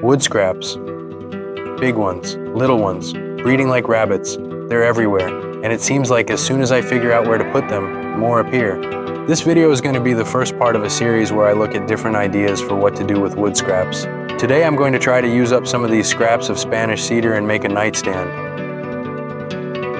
Wood scraps. Big ones, little ones, breeding like rabbits. They're everywhere, and it seems like as soon as I figure out where to put them, more appear. This video is going to be the first part of a series where I look at different ideas for what to do with wood scraps. Today I'm going to try to use up some of these scraps of Spanish cedar and make a nightstand.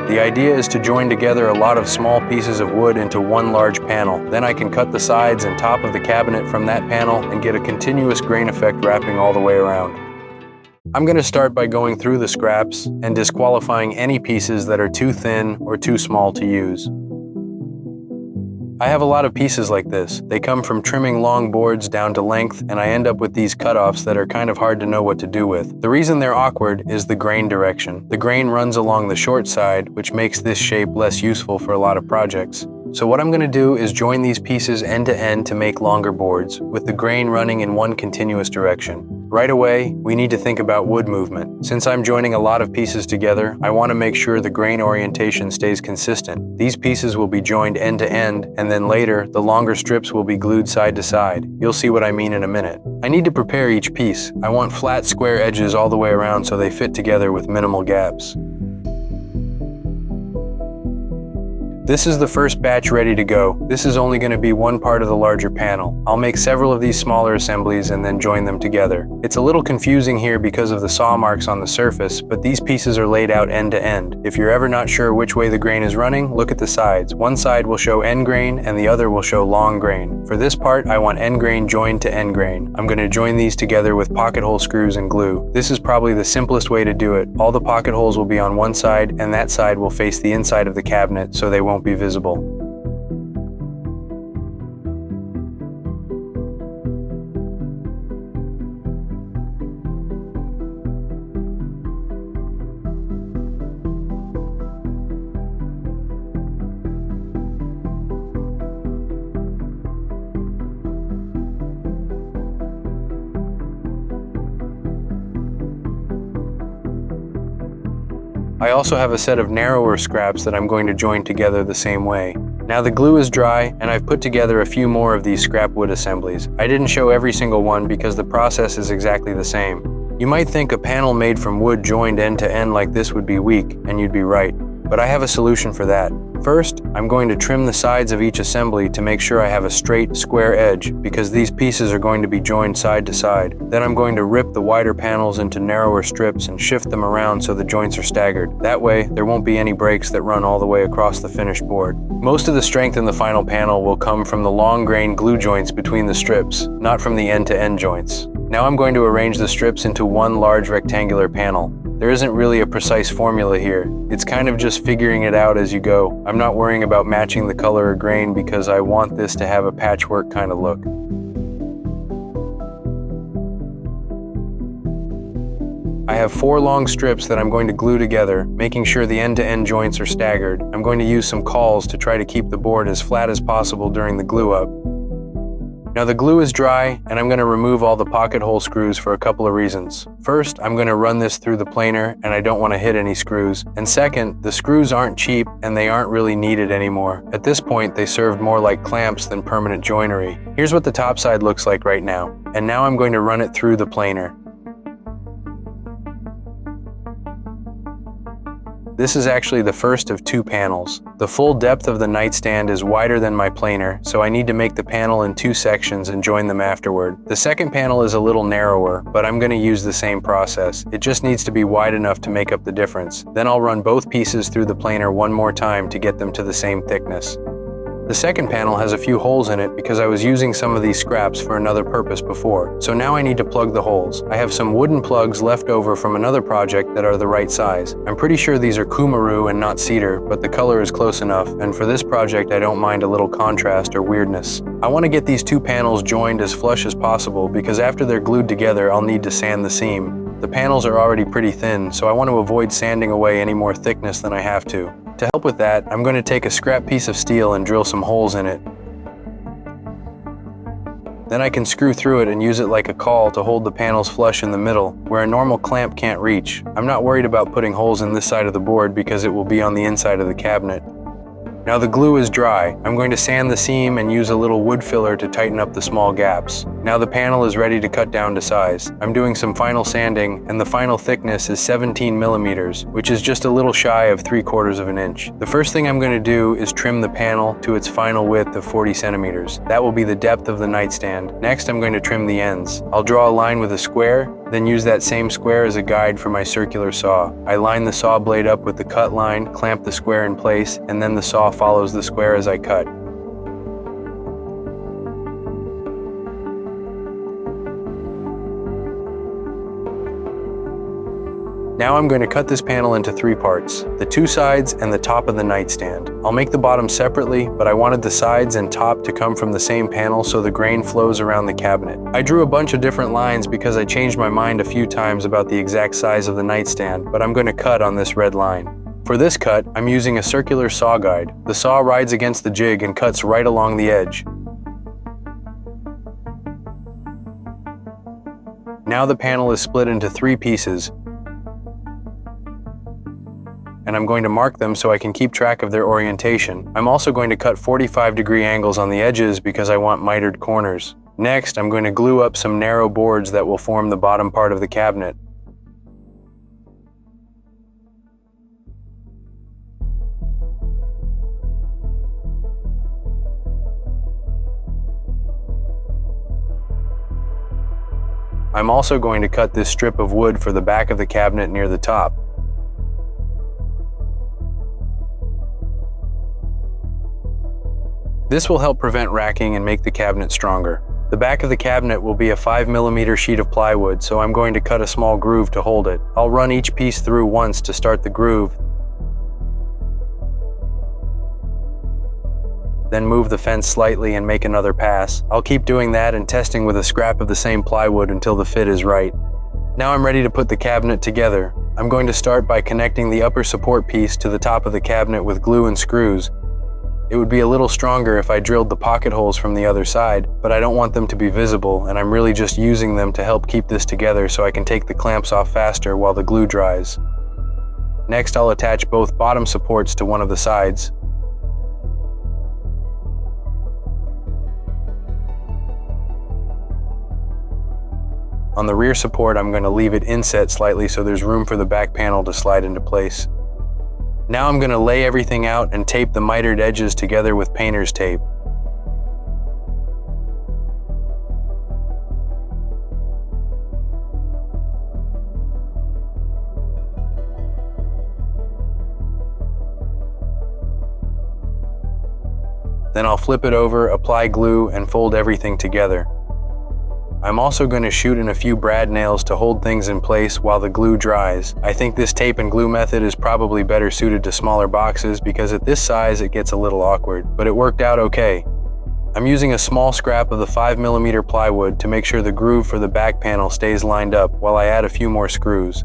The idea is to join together a lot of small pieces of wood into one large panel. Then I can cut the sides and top of the cabinet from that panel and get a continuous grain effect wrapping all the way around. I'm going to start by going through the scraps and disqualifying any pieces that are too thin or too small to use. I have a lot of pieces like this. They come from trimming long boards down to length, and I end up with these cutoffs that are kind of hard to know what to do with. The reason they're awkward is the grain direction. The grain runs along the short side, which makes this shape less useful for a lot of projects. So what I'm going to do is join these pieces end to end to make longer boards, with the grain running in one continuous direction. Right away, we need to think about wood movement. Since I'm joining a lot of pieces together, I want to make sure the grain orientation stays consistent. These pieces will be joined end to end, and then later, the longer strips will be glued side to side. You'll see what I mean in a minute. I need to prepare each piece. I want flat, square edges all the way around so they fit together with minimal gaps. This is the first batch ready to go. This is only going to be one part of the larger panel. I'll make several of these smaller assemblies and then join them together. It's a little confusing here because of the saw marks on the surface, but these pieces are laid out end to end. If you're ever not sure which way the grain is running, look at the sides. One side will show end grain and the other will show long grain. For this part, I want end grain joined to end grain. I'm going to join these together with pocket hole screws and glue. This is probably the simplest way to do it. All the pocket holes will be on one side and that side will face the inside of the cabinet so they won't be visible. I also have a set of narrower scraps that I'm going to join together the same way. Now the glue is dry, and I've put together a few more of these scrap wood assemblies. I didn't show every single one because the process is exactly the same. You might think a panel made from wood joined end to end like this would be weak, and you'd be right. But I have a solution for that. First, I'm going to trim the sides of each assembly to make sure I have a straight, square edge, because these pieces are going to be joined side to side. Then I'm going to rip the wider panels into narrower strips and shift them around so the joints are staggered. That way, there won't be any breaks that run all the way across the finished board. Most of the strength in the final panel will come from the long grain glue joints between the strips, not from the end-to-end joints. Now I'm going to arrange the strips into one large rectangular panel. There isn't really a precise formula here. It's kind of just figuring it out as you go. I'm not worrying about matching the color or grain because I want this to have a patchwork kind of look. I have 4 long strips that I'm going to glue together, making sure the end-to-end joints are staggered. I'm going to use some cawls to try to keep the board as flat as possible during the glue up. Now the glue is dry, and I'm going to remove all the pocket hole screws for a couple of reasons. First, I'm going to run this through the planer, and I don't want to hit any screws. And second, the screws aren't cheap, and they aren't really needed anymore. At this point, they served more like clamps than permanent joinery. Here's what the top side looks like right now. And now I'm going to run it through the planer. This is actually the first of 2 panels. The full depth of the nightstand is wider than my planer, so I need to make the panel in 2 sections and join them afterward. The second panel is a little narrower, but I'm going to use the same process. It just needs to be wide enough to make up the difference. Then I'll run both pieces through the planer one more time to get them to the same thickness. The second panel has a few holes in it because I was using some of these scraps for another purpose before, so now I need to plug the holes. I have some wooden plugs left over from another project that are the right size. I'm pretty sure these are kumaru and not cedar, but the color is close enough, and for this project I don't mind a little contrast or weirdness. I want to get these 2 panels joined as flush as possible because after they're glued together I'll need to sand the seam. The panels are already pretty thin, so I want to avoid sanding away any more thickness than I have to. To help with that, I'm going to take a scrap piece of steel and drill some holes in it. Then I can screw through it and use it like a cawl to hold the panels flush in the middle, where a normal clamp can't reach. I'm not worried about putting holes in this side of the board because it will be on the inside of the cabinet. Now the glue is dry. I'm going to sand the seam and use a little wood filler to tighten up the small gaps. Now the panel is ready to cut down to size. I'm doing some final sanding, and the final thickness is 17 millimeters, which is just a little shy of 3/4 of an inch. The first thing I'm going to do is trim the panel to its final width of 40 centimeters. That will be the depth of the nightstand. Next, I'm going to trim the ends. I'll draw a line with a square, then use that same square as a guide for my circular saw. I line the saw blade up with the cut line, clamp the square in place, and then the saw follows the square as I cut. Now I'm going to cut this panel into 3 parts, the 2 sides and the top of the nightstand. I'll make the bottom separately, but I wanted the sides and top to come from the same panel so the grain flows around the cabinet. I drew a bunch of different lines because I changed my mind a few times about the exact size of the nightstand, but I'm going to cut on this red line. For this cut, I'm using a circular saw guide. The saw rides against the jig and cuts right along the edge. Now the panel is split into 3 pieces, and I'm going to mark them so I can keep track of their orientation. I'm also going to cut 45-degree angles on the edges because I want mitered corners. Next, I'm going to glue up some narrow boards that will form the bottom part of the cabinet. I'm also going to cut this strip of wood for the back of the cabinet near the top. This will help prevent racking and make the cabinet stronger. The back of the cabinet will be a 5mm sheet of plywood, so I'm going to cut a small groove to hold it. I'll run each piece through once to start the groove, then move the fence slightly and make another pass. I'll keep doing that and testing with a scrap of the same plywood until the fit is right. Now I'm ready to put the cabinet together. I'm going to start by connecting the upper support piece to the top of the cabinet with glue and screws. It would be a little stronger if I drilled the pocket holes from the other side, but I don't want them to be visible, and I'm really just using them to help keep this together so I can take the clamps off faster while the glue dries. Next, I'll attach both bottom supports to one of the sides. On the rear support, I'm going to leave it inset slightly so there's room for the back panel to slide into place. Now I'm going to lay everything out and tape the mitered edges together with painter's tape. Then I'll flip it over, apply glue, and fold everything together. I'm also going to shoot in a few brad nails to hold things in place while the glue dries. I think this tape and glue method is probably better suited to smaller boxes because at this size it gets a little awkward, but it worked out okay. I'm using a small scrap of the 5mm plywood to make sure the groove for the back panel stays lined up while I add a few more screws.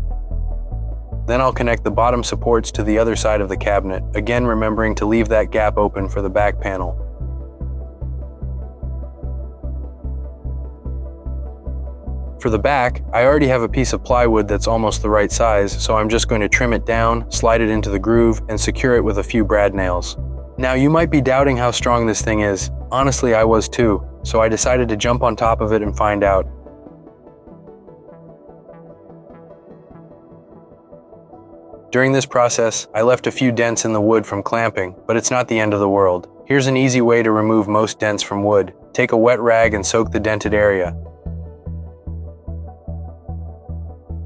Then I'll connect the bottom supports to the other side of the cabinet, again remembering to leave that gap open for the back panel. For the back, I already have a piece of plywood that's almost the right size, so I'm just going to trim it down, slide it into the groove, and secure it with a few brad nails. Now you might be doubting how strong this thing is. Honestly, I was too, so I decided to jump on top of it and find out. During this process, I left a few dents in the wood from clamping, but it's not the end of the world. Here's an easy way to remove most dents from wood. Take a wet rag and soak the dented area.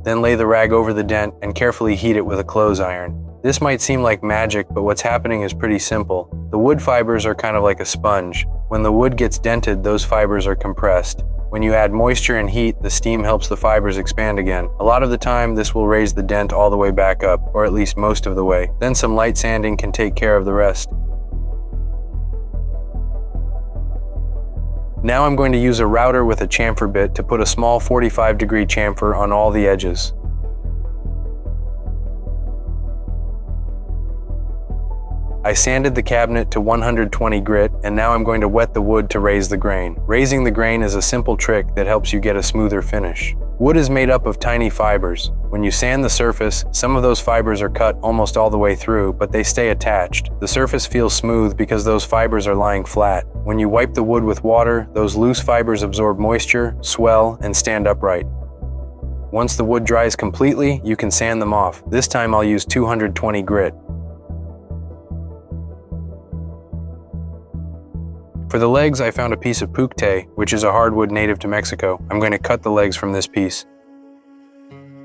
Then lay the rag over the dent and carefully heat it with a clothes iron. This might seem like magic, but what's happening is pretty simple. The wood fibers are kind of like a sponge. When the wood gets dented, those fibers are compressed. When you add moisture and heat, the steam helps the fibers expand again. A lot of the time, this will raise the dent all the way back up, or at least most of the way. Then some light sanding can take care of the rest. Now I'm going to use a router with a chamfer bit to put a small 45-degree chamfer on all the edges. I sanded the cabinet to 120 grit, and now I'm going to wet the wood to raise the grain. Raising the grain is a simple trick that helps you get a smoother finish. Wood is made up of tiny fibers. When you sand the surface, some of those fibers are cut almost all the way through, but they stay attached. The surface feels smooth because those fibers are lying flat. When you wipe the wood with water, those loose fibers absorb moisture, swell, and stand upright. Once the wood dries completely, you can sand them off. This time I'll use 220 grit. For the legs, I found a piece of pukte, which is a hardwood native to Mexico. I'm going to cut the legs from this piece.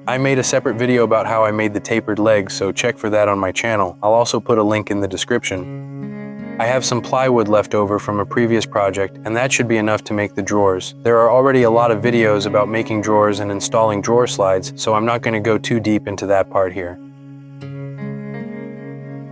I made a separate video about how I made the tapered legs, so check for that on my channel. I'll also put a link in the description. I have some plywood left over from a previous project, and that should be enough to make the drawers. There are already a lot of videos about making drawers and installing drawer slides, so I'm not going to go too deep into that part here.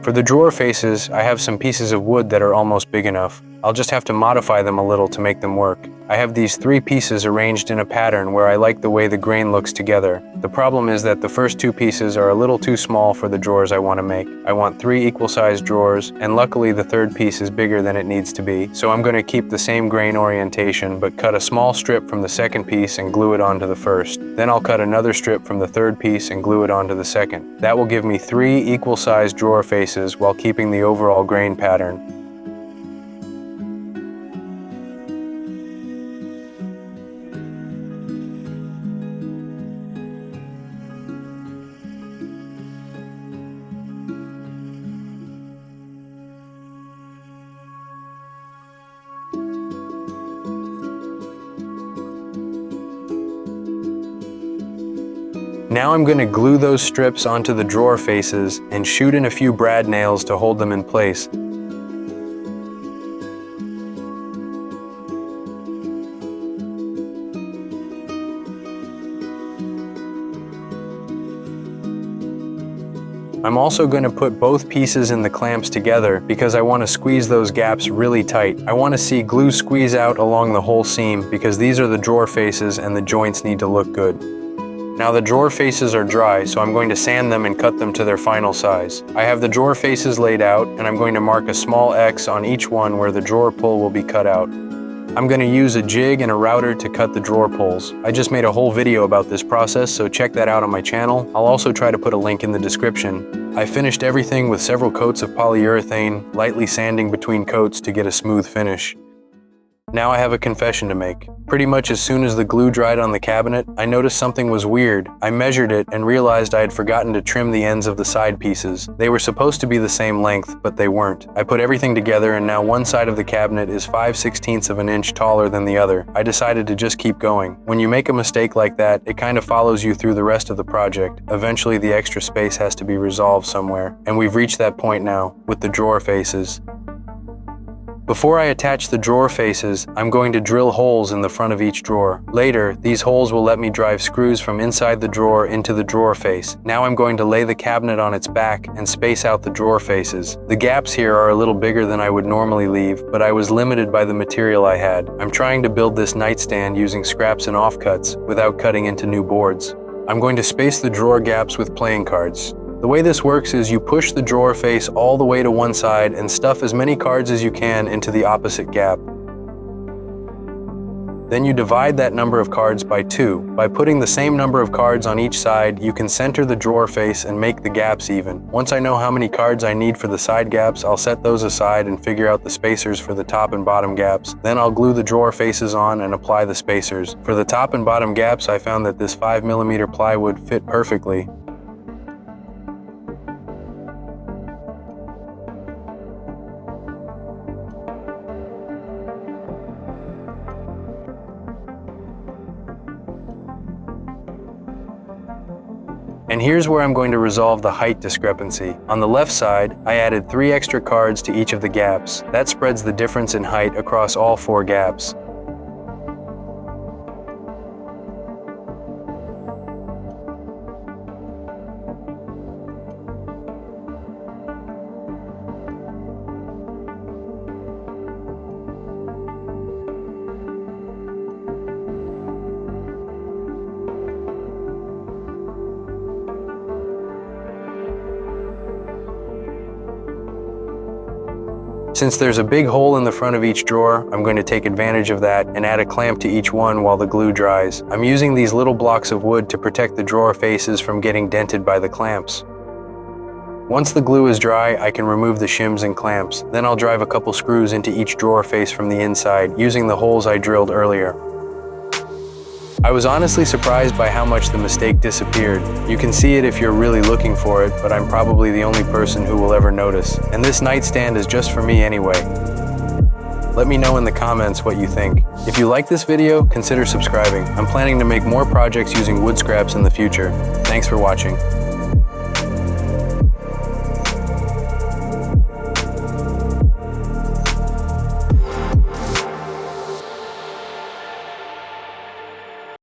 For the drawer faces, I have some pieces of wood that are almost big enough. I'll just have to modify them a little to make them work. I have these 3 pieces arranged in a pattern where I like the way the grain looks together. The problem is that the first 2 pieces are a little too small for the drawers I want to make. I want 3 equal-sized drawers, and luckily the 3rd piece is bigger than it needs to be, so I'm going to keep the same grain orientation but cut a small strip from the 2nd piece and glue it onto the 1st. Then I'll cut another strip from the 3rd piece and glue it onto the 2nd. That will give me 3 equal-sized drawer faces while keeping the overall grain pattern. Now I'm going to glue those strips onto the drawer faces and shoot in a few brad nails to hold them in place. I'm also going to put both pieces in the clamps together because I want to squeeze those gaps really tight. I want to see glue squeeze out along the whole seam because these are the drawer faces and the joints need to look good. Now the drawer faces are dry, so I'm going to sand them and cut them to their final size. I have the drawer faces laid out, and I'm going to mark a small X on each one where the drawer pull will be cut out. I'm going to use a jig and a router to cut the drawer pulls. I just made a whole video about this process, so check that out on my channel. I'll also try to put a link in the description. I finished everything with several coats of polyurethane, lightly sanding between coats to get a smooth finish. Now I have a confession to make. Pretty much as soon as the glue dried on the cabinet, I noticed something was weird. I measured it and realized I had forgotten to trim the ends of the side pieces. They were supposed to be the same length, but they weren't. I put everything together and now one side of the cabinet is 5/16 of an inch taller than the other. I decided to just keep going. When you make a mistake like that, it kind of follows you through the rest of the project. Eventually the extra space has to be resolved somewhere, and we've reached that point now with the drawer faces. Before I attach the drawer faces, I'm going to drill holes in the front of each drawer. Later, these holes will let me drive screws from inside the drawer into the drawer face. Now I'm going to lay the cabinet on its back and space out the drawer faces. The gaps here are a little bigger than I would normally leave, but I was limited by the material I had. I'm trying to build this nightstand using scraps and offcuts without cutting into new boards. I'm going to space the drawer gaps with playing cards. The way this works is you push the drawer face all the way to one side and stuff as many cards as you can into the opposite gap. Then you divide that number of cards by 2. By putting the same number of cards on each side, you can center the drawer face and make the gaps even. Once I know how many cards I need for the side gaps, I'll set those aside and figure out the spacers for the top and bottom gaps. Then I'll glue the drawer faces on and apply the spacers. For the top and bottom gaps, I found that this 5mm plywood fit perfectly. And here's where I'm going to resolve the height discrepancy. On the left side, I added 3 extra cards to each of the gaps. That spreads the difference in height across all 4 gaps. Since there's a big hole in the front of each drawer, I'm going to take advantage of that and add a clamp to each one while the glue dries. I'm using these little blocks of wood to protect the drawer faces from getting dented by the clamps. Once the glue is dry, I can remove the shims and clamps. Then I'll drive a couple screws into each drawer face from the inside, using the holes I drilled earlier. I was honestly surprised by how much the mistake disappeared. You can see it if you're really looking for it, but I'm probably the only person who will ever notice. And this nightstand is just for me anyway. Let me know in the comments what you think. If you like this video, consider subscribing. I'm planning to make more projects using wood scraps in the future. Thanks for watching.